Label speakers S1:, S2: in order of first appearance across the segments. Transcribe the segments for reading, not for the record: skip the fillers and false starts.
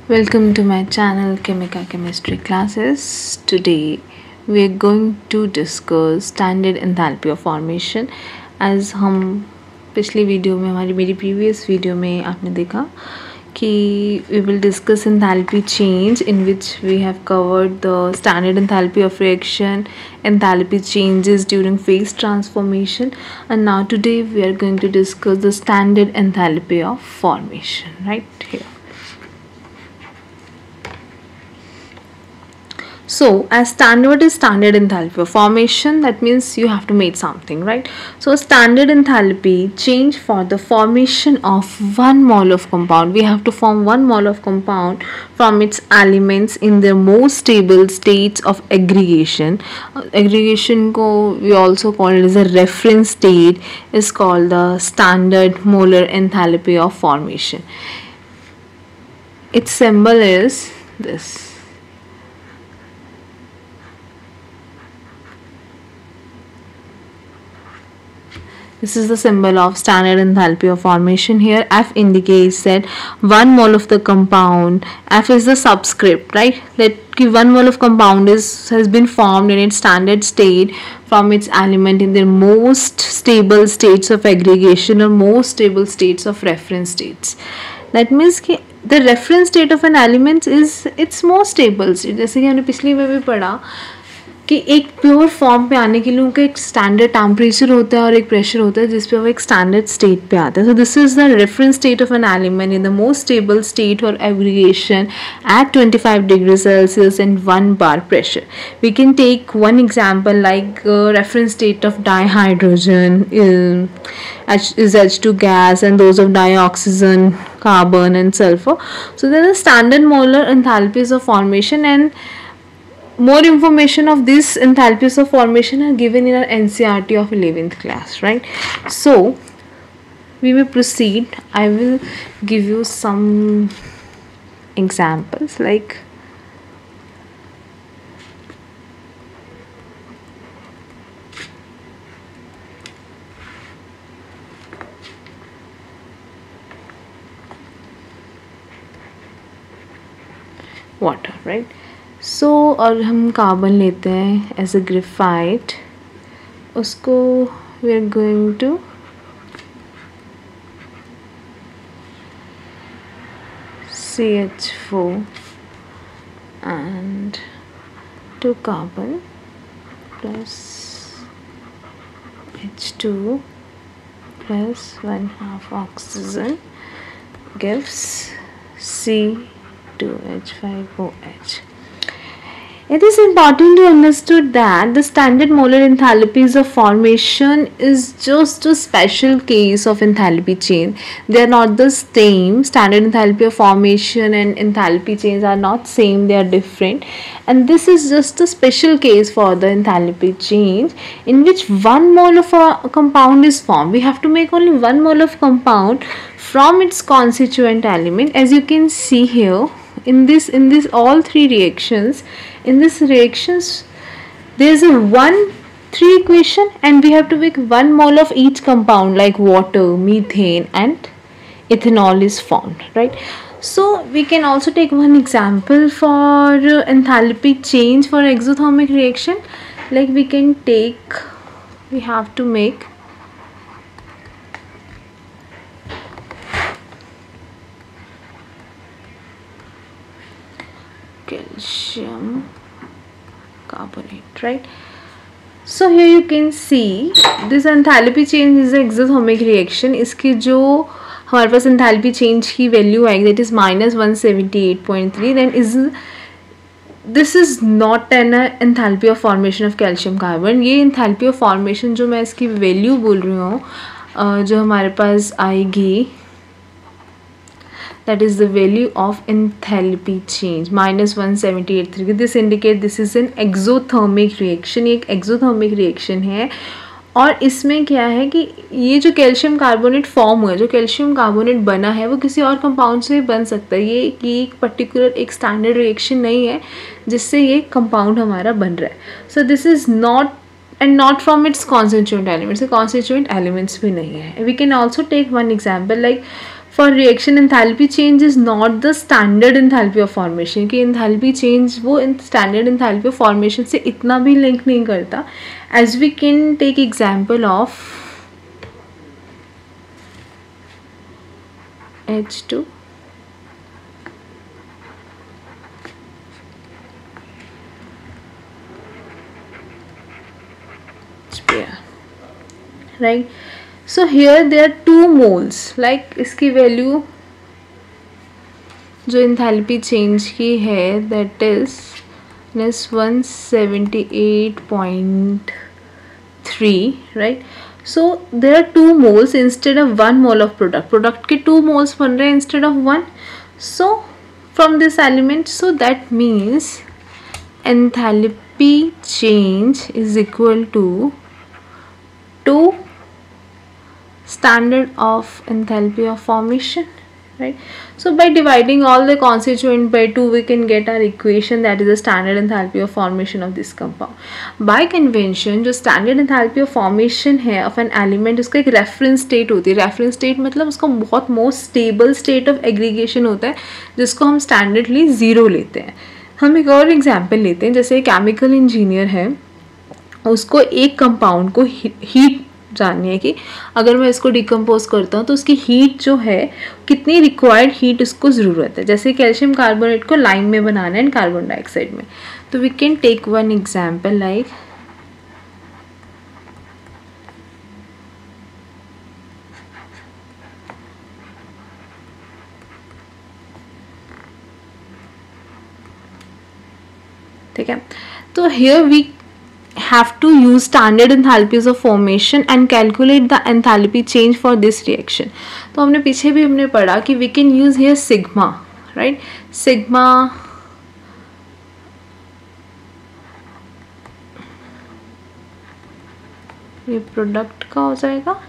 S1: Welcome to my channel Chemica Chemistry Classes. Today we are going to discuss standard enthalpy of formation. As हम पिछली video में मेरी previous video में आपने देखा कि we will discuss enthalpy change, in which we have covered the standard enthalpy of reaction, enthalpy changes during phase transformation, and now today we are going to discuss the standard enthalpy of formation right here. So as standard, what is standard enthalpy of formation? That means you have to make something, right? So standard enthalpy change for the formation of 1 mole of compound. We have to form 1 mole of compound from its elements in their most stable states of aggregation. Aggregation ko we also call it as a reference state, is called the standard molar enthalpy of formation. Its symbol is this. This is the symbol of standard enthalpy of formation. Here F indicates that 1 mole of the compound, F is the subscript, right? That 1 mole of compound has been formed in its standard state from its element in their most stable states of aggregation or most stable states of reference states. That means कि the reference state of an element is its most stable state. जैसे कि हमने पिछली में भी पढ़ा कि एक प्योर फॉर्म पे आने के लिए उनका एक स्टैंडर्ड टेम्परेचर होता है और एक प्रेशर होता है जिस पे वो एक स्टैंडर्ड स्टेट पे आता है. So this is the reference state of an element in the most stable state or aggregation at 25 degree Celsius and 1 bar pressure. We can take one example like reference state of dihydrogen is H2 gas, and those of dioxygen, carbon and sulfur. So there are standard molar enthalpies of formation, and more information of these enthalpies of formation are given in our NCERT of 11th class, right? So we will proceed. I will give you some examples like water, right? So और हम carbon लेते हैं as a graphite, उसको we are going to CH4 and 2 carbon plus H2 plus 1/2 oxygen gives C2H5OH. It is important to understand that the standard molar enthalpies of formation is just a special case of enthalpy change. They are not the same. Standard enthalpy of formation and enthalpy change are not same. They are different. And this is just a special case for the enthalpy change in which 1 mole of a compound is formed. We have to make only 1 mole of compound from its constituent element. As you can see here, in this all 3 reactions, in this reactions there is a 1-3 equation, and we have to make 1 mole of each compound like water, methane and ethanol is formed, right? So we can also take one example for enthalpy change for exothermic reaction. Like we have to make calcium carbonate, right? So here you can see this enthalpy change is exothermic reaction. इसकी जो हमारे पास enthalpy change की value आएगी that is -178.3. then this is not an enthalpy of formation of calcium carbon. ये enthalpy of formation जो मैं इसकी value बोल रही हूँ जो हमारे पास आएगी, that is the value of enthalpy change -178.3. This indicates this is an exothermic reaction. ये एक exothermic reaction है और इसमें क्या है कि ये जो कैल्शियम कार्बोनेट फॉर्म हुआ है, जो कैल्शियम कार्बोनेट बना है, वो किसी और कंपाउंड से बन सकता है. ये एक पर्टिकुलर एक स्टैंडर्ड रिएक्शन नहीं है जिससे ये कंपाउंड हमारा बन रहा है. So this is not from its constituent elements. Constituent elements भी नहीं है. We can also take one example like for reaction enthalpy change is not the standard enthalpy of formation, कि enthalpy change वो standard enthalpy of formation से इतना भी link नहीं करता. As we can take example of H2 sphere, right? So here there are 2 moles, like इसकी value जो enthalpy change की है that is -178.3, right? So there are 2 moles instead of 1 mole of product. Product के 2 moles बन रहे हैं instead of 1. So from this element, so that means enthalpy change is equal to 2 standard of enthalpy of formation, right? So by dividing all the constituent by 2 we can get our equation, that is the standard enthalpy of formation of this compound. By convention जो standard enthalpy of formation है of an element, उसका एक reference state होती है. reference state मतलब उसका बहुत most stable state of aggregation होता है जिसको हम standardly 0 लेते हैं. हम एक और एग्जाम्पल लेते हैं, जैसे केमिकल इंजीनियर है, उसको एक कंपाउंड को हीट जाननी है कि अगर मैं इसको डिकम्पोज करता हूँ तो उसकी हीट जो है कितनी रिक्वायर्ड हीट उसको ज़रूरत है. जैसे कैल्शियम कार्बोनेट को लाइम में बनाना है कार्बन डाइऑक्साइड में, तो we can take one example like ठीक है. तो here we have to use standard enthalpies of formation and calculate the enthalpy change for this reaction. तो हमने पीछे भी हमने पढ़ा कि we can use here sigma, right? Sigma ये प्रोडक्ट का हो जाएगा,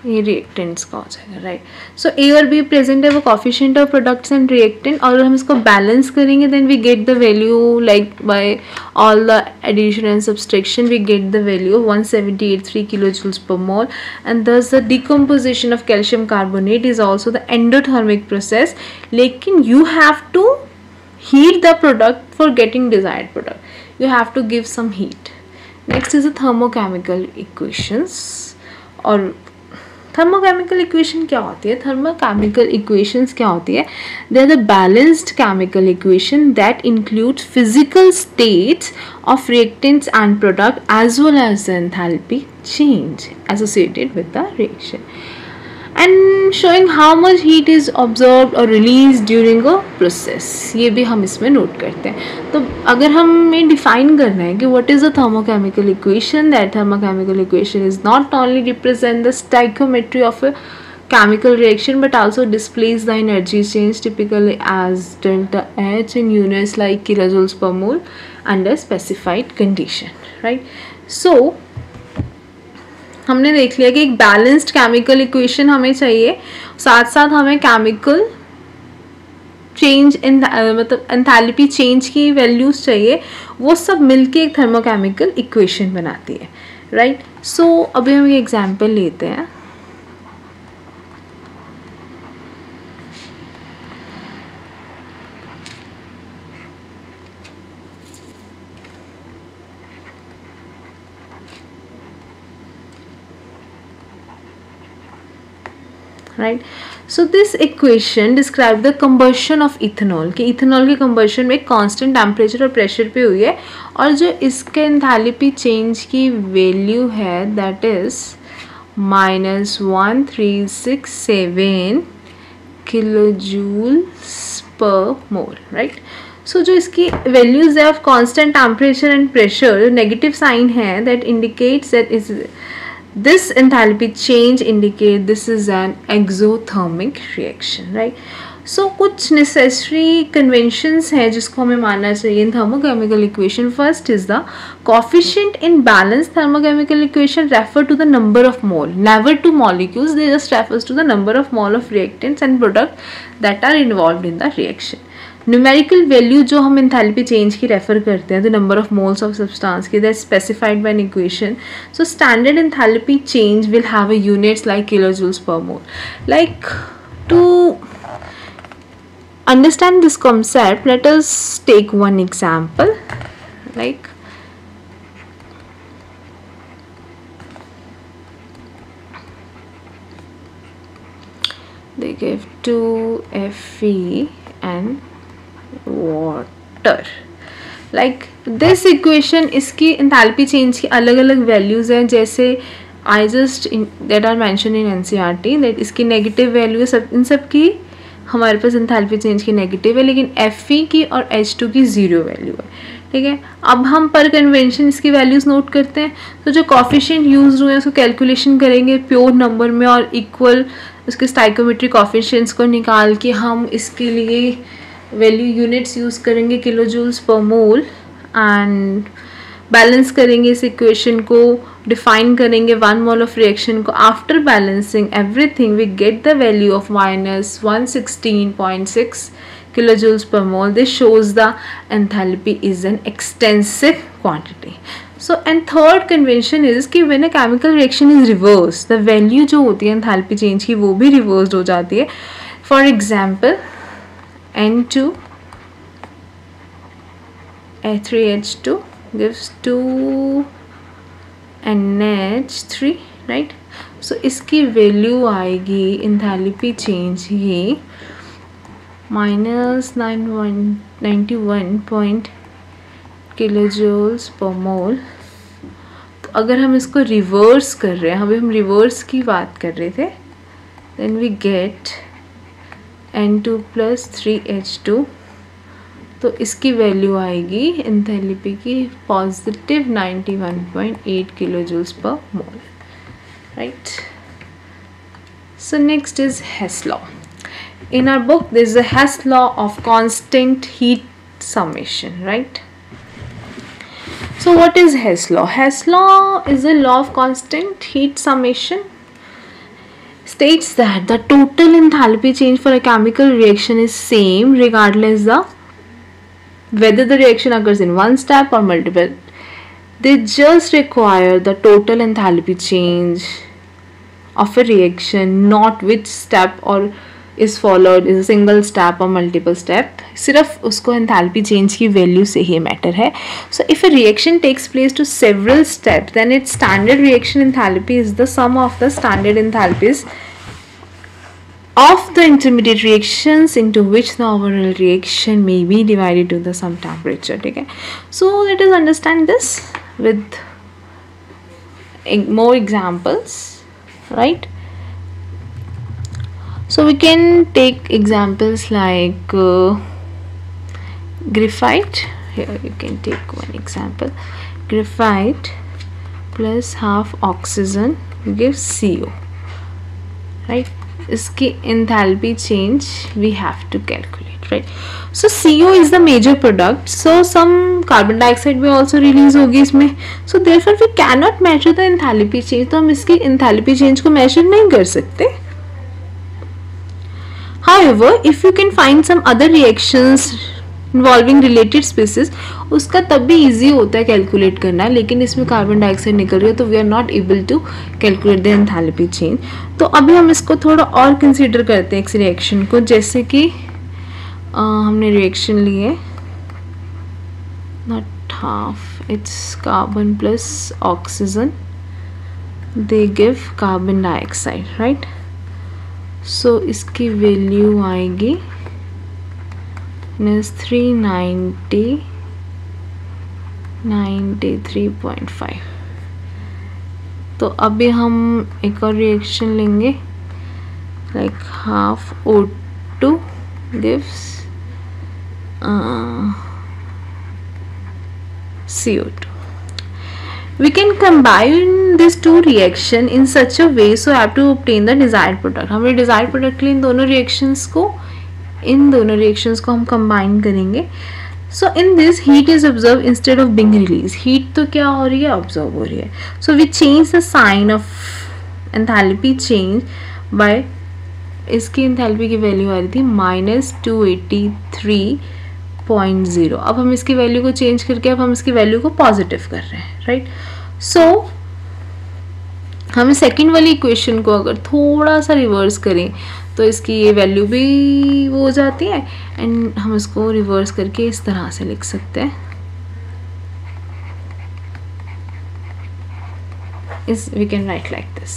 S1: ये रिएक्टेंट्स का हो जाएगा, राइट. सो ए और बी प्रेजेंट है वो coefficient of products and reactant, और हम इसको बैलेंस करेंगे then we get the value like by all the addition and subtraction we get the value 1783 kilojoules per mole, and thus the decomposition of calcium carbonate is also the endothermic process. लेकिन you have to heat the product for getting desired product. You have to give some heat. Next is the thermochemical equations. और thermochemical equation क्या होती है? Thermochemical equations क्या होती है? They are the balanced chemical equation that includes physical states of reactants and product as well as the enthalpy change associated with the reaction, and showing how much heat is absorbed or released during a process. ये भी हम इसमें note करते हैं. तो अगर हमें define करना है कि what is the thermochemical equation, that thermochemical equation is not only represent the stoichiometry of a chemical reaction but also displays the energy change typically as delta H in units like kilojoules per mole under specified condition, right? So हमने देख लिया कि एक balanced chemical equation हमें चाहिए, साथ साथ हमें केमिकल चेंज इन मतलब एंथैल्पी चेंज की वैल्यूज चाहिए, वो सब मिलके एक थर्मोकेमिकल इक्वेशन बनाती है, राइट. सो अभी हम ये एग्जांपल लेते हैं. Right. So this equation describe the combustion of ethanol, कि इथेनॉल की कंबशन में कांस्टेंट टेम्परेचर और प्रेशर पे हुई है, और जो इसके एंथैल्पी चेंज की वैल्यू है that is -1367 kilojoules per mole, right. So जो इसकी वैल्यूज है of constant temperature and pressure, negative sign है that indicates that is this enthalpy change indicate this is an exothermic reaction, right? So कुछ necessary conventions हैं जिसको हमें मानना चाहिए in thermochemical equation. First is the coefficient in balanced thermochemical equation refer to the number of mole, never to molecules. They just refers to the number of mole of reactants and product that are involved in the reaction. Numerical value जो हम enthalpy change की refer करते हैं, the number of moles of substance की, that specified by an equation. So standard enthalpy change will have a units like kilojoules per mole. Like, to understand this concept, let us take one example. Like, they give 2 Fe and water. Like this equation, इसकी enthalpy change की अलग अलग values हैं, जैसे I just that are mentioned in NCERT, that इसकी negative value सब, इन सब की हमारे पास enthalpy change की negative है, लेकिन Fe की और H2 की 0 value है. ठीक है, अब हम पर कन्वेंशन इसकी वैल्यूज़ नोट करते हैं. तो जो कॉफिशिएंट यूज हुए हैं उसको कैलकुलेशन करेंगे प्योर नंबर में, और इक्वल उसके स्टाइकोमेट्रिक कॉफिशिएंट्स को निकाल के हम इसके लिए वैल्यू यूनिट्स यूज़ करेंगे kilojoules per mole, and balance करेंगे इस इक्वेशन को, डिफाइन करेंगे 1 मोल ऑफ रिएक्शन को. After balancing everything we get the value of -116.6 kilojoules per mole. This shows the enthalpy is an extensive quantity. So, and third convention is कि when a chemical reaction is reversed, the value जो होती है enthalpy change की वो भी reversed हो जाती है. For example, N2 3H2 gives 2 NH3, right? So इसकी वैल्यू आएगी enthalpy change ही -91 kilojoules per mole. तो अगर हम इसको रिवर्स कर रहे हैं, अभी हम रिवर्स की बात कर रहे थे, then we get N2 plus 3H2. तो इसकी वैल्यू आएगी एंथैल्पी की positive 91.8 kilojoules per mole, right? So next is Hess law. In our book, there is a Hess law of constant heat summation, right? So what is Hess law? Hess law is a law of constant heat summation. States that the total enthalpy change for a chemical reaction is same regardless of whether the reaction occurs in one step or multiple. They just require the total enthalpy change of a reaction, not which step or is followed, is a single step or multiple step. सिर्फ उसको enthalpy change की value से ही matter है. So if a reaction takes place to several steps, then its standard reaction enthalpy is the sum of the standard enthalpies of the intermediate reactions into which the overall reaction may be divided to the sum temperature. ठीक है, so let us understand this with more examples, right? So we can take examples like graphite. Here you can take one example. Graphite plus half oxygen gives CO, right? इसकी enthalpy change we have to calculate, right? So CO is the major product, so some carbon dioxide भी also release होगी इसमें. So therefore we cannot measure the enthalpy change. तो हम इसकी enthalpy change को measure नहीं कर सकते. However, if you can find some other reactions involving related species, उसका तब भी easy होता है calculate करना, लेकिन इसमें कार्बन डाइऑक्साइड निकल रही है तो we are not able to calculate the enthalpy change. तो अभी हम इसको थोड़ा और consider करते हैं इस reaction को, जैसे कि हमने reaction ली है, not half, it's carbon plus oxygen, they give carbon dioxide, right? So इसकी वैल्यू आएगी -390.93.5. तो अभी हम एक और रिएक्शन लेंगे, like half O2 gives CO2. We can combine these two reaction in such a way so have to obtain the desired product. हमें desired product के लिए इन दोनों reactions को हम combine करेंगे. So in this heat is observed instead of being released. Heat तो क्या हो रही है, observe हो रही है. So we change the sign of enthalpy change by इसकी एंथैल्पी की वैल्यू आ रही थी -283.0। अब हम इसकी वैल्यू को चेंज करके अब हम इसकी वैल्यू को पॉजिटिव कर रहे हैं, राइट। सो हमें सेकंड वाली इक्वेशन को अगर थोड़ा सा रिवर्स करें तो इसकी ये वैल्यू भी वो हो जाती है, एंड हम इसको रिवर्स करके इस तरह से लिख सकते हैं, we can write like this.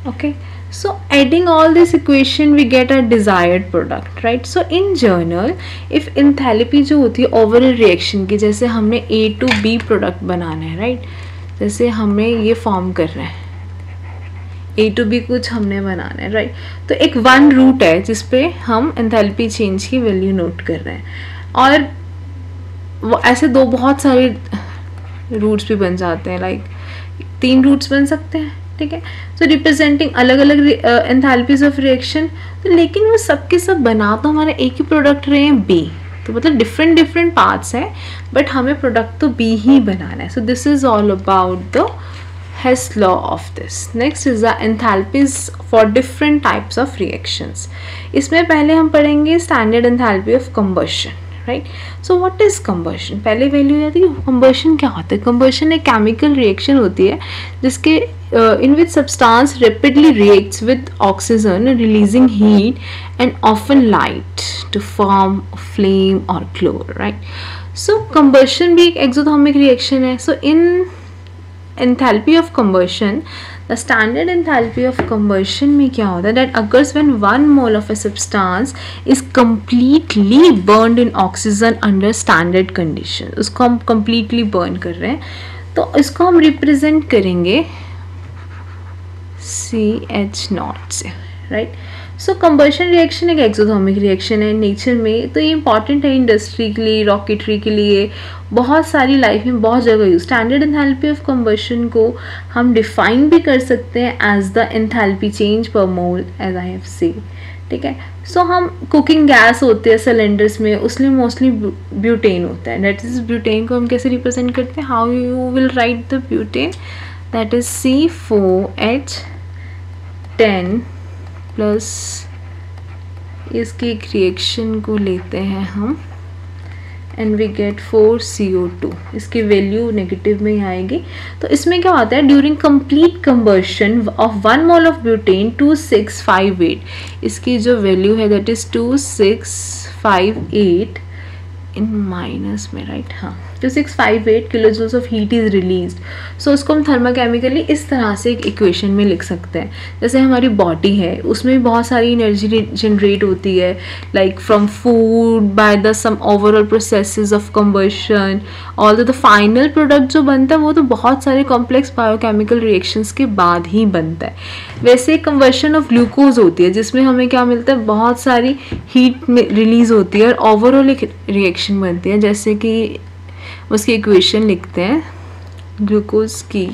S1: Okay, so adding all this equation we get a desired product, right? So in general, if enthalpy जो होती है overall reaction की, जैसे हमने A to B product बनाना है, right? जैसे हमें ये फॉर्म कर रहे हैं A to B कुछ हमने बनाना है, राइट। तो एक वन रूट है जिसपे हम एंथैल्पी चेंज की वैल्यू नोट कर रहे हैं, और वो ऐसे दो बहुत सारे रूट्स भी बन जाते हैं, लाइक 3 रूट्स बन सकते हैं, ठीक है। सो रिप्रेजेंटिंग अलग अलग एंथैल्पीज ऑफ रिएक्शन, तो लेकिन वो सब के सब बना तो हमारे एक ही प्रोडक्ट रहे हैं B, तो मतलब डिफरेंट पार्ट्स हैं, बट हमें प्रोडक्ट तो B ही बनाना है। So this is all about the Hess law of this. Next is the enthalpies for different types of reactions. इसमें पहले हम पढ़ेंगे standard enthalpy of combustion, right? So what is combustion? पहले value आती है combustion क्या होता है? Combustion एक chemical reaction होती है जिसके in which substance rapidly reacts with oxygen releasing heat and often light to form flame or glow, right? So combustion भी एक exothermic reaction है. So in enthalpy of combustion, the standard enthalpy of combustion में क्या होता है, that occurs when 1 mole of a substance is completely burned in oxygen under standard condition. उसको हम completely burn कर रहे हैं, तो इसको हम represent करेंगे CH0 से, right? सो कंबशन रिएक्शन एक एक्सोथर्मिक रिएक्शन है नेचर में, तो ये इंपॉर्टेंट है इंडस्ट्री के लिए, रॉकेटरी के लिए, बहुत सारी लाइफ में बहुत जगह use. Standard enthalpy of combustion को हम डिफाइन भी कर सकते हैं एज द एंथैल्पी चेंज पर मोल, एज आई हैव सेड, ठीक है। सो हम कुकिंग गैस होते हैं सिलेंडर्स में, उसमें मोस्टली ब्यूटेन होता है, दैट इज ब्यूटेन को हम कैसे रिप्रेजेंट करते हैं, how you will write the butane, that is C4H10 plus इसकी एक रिएक्शन को लेते हैं हम एंड वी गेट 4CO2, इसकी वैल्यू नेगेटिव में ही आएगी। तो इसमें क्या होता है, during complete combustion of 1 mole of butane 2658, इसकी जो वैल्यू है दैट इज 2658 इन माइनस में, राइट, हाँ 2658 kilojoules of heat is released. So उसको हम थर्मोकेमिकली इस तरह से एक इक्वेशन में लिख सकते हैं, जैसे हमारी बॉडी है उसमें भी बहुत सारी एनर्जी जनरेट होती है, like from food, by the sum overall processes of combustion, all the final product जो बनता है वो तो बहुत सारे कॉम्प्लेक्स बायोकेमिकल रिएक्शंस के बाद ही बनता है। वैसे कंबशन ऑफ ग्लूकोज होती है जिसमें हमें क्या मिलता है, बहुत सारी हीट रिलीज होती है और ओवरऑल एक रिएक्शन बनती है, जैसे कि उसकी इक्वेशन लिखते हैं ग्लूकोज की,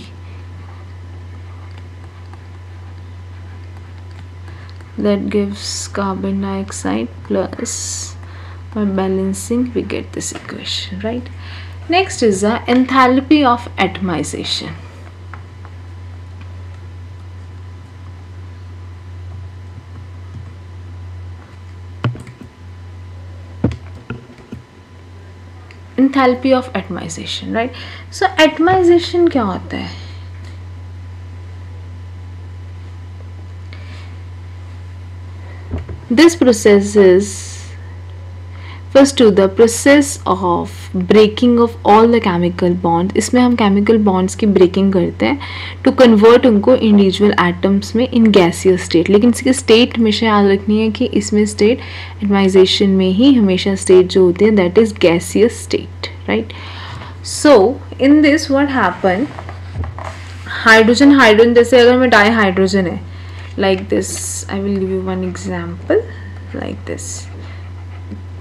S1: that gives carbon dioxide plus by balancing we get this equation, right? Next is the enthalpy of atomization. Enthalpy of atomization, right? So atomization क्या होता है, this process is first to the process of breaking of all the chemical bonds. इसमें हम chemical bonds की breaking करते हैं to convert उनको individual atoms में in gaseous state, लेकिन इसकी state हमेशा याद रखनी है कि इसमें state atomization में ही हमेशा state जो होती है that is gaseous state, right? So in this what happen, hydrogen जैसे अगर मैं dihydrogen है like this, I will give you one example like this,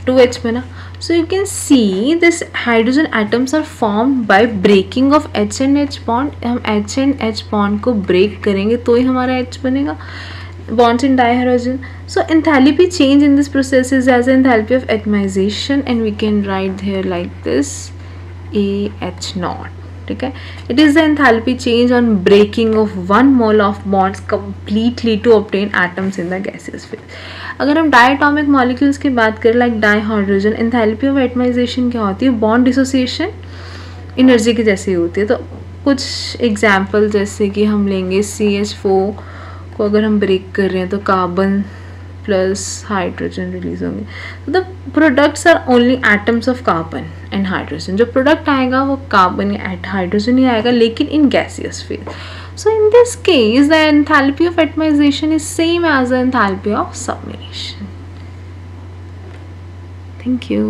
S1: 2H बना, so you can see this hydrogen atoms are formed by breaking of H and H bond. हम H and H bond को break करेंगे तो ही हमारा H बनेगा, bonds in dihydrogen. So enthalpy change in this process is as enthalpy of atomization, and we can write here like this AH0, ठीक है. It is the enthalpy change on breaking of 1 mole of bonds completely to obtain atoms in the gaseous phase. अगर हम diatomic molecules की बात करें like dihydrogen, enthalpy of atomisation क्या होती है? बॉन्ड डिसोसिएशन एनर्जी की जैसी होती है. तो कुछ एग्जाम्पल जैसे कि हम लेंगे CH4 को अगर हम ब्रेक कर रहे हैं तो कार्बन प्लस हाइड्रोजन रिलीज होंगे. The products are only atoms of carbon and hydrogen. जो प्रोडक्ट आएगा वो कार्बन या हाइड्रोजन ही आएगा, लेकिन in gaseous phase. So in this case, the enthalpy of atomization is same as the enthalpy of sublimation. Thank you.